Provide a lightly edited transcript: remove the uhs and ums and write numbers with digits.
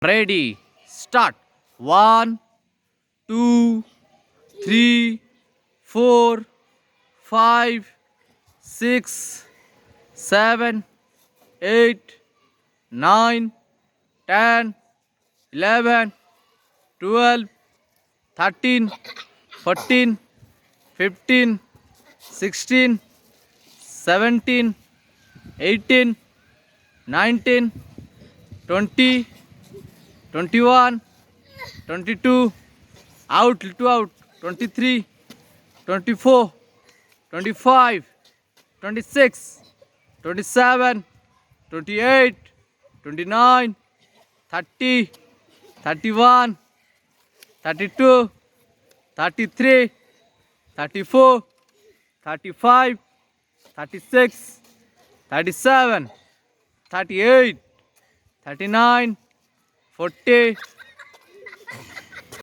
Ready, start. 1, 2, 3, 4, 5, 6, 7, 8, 9, 10, 11, 12, 13, 14, 15, 16, 17, 18, 19, 20, 21, 22, out, little out, 23, 24, 25, 26, 27, 28, 29, 30, 31, 32, 33, 34, 35, 36, 37, 38, 39, 40,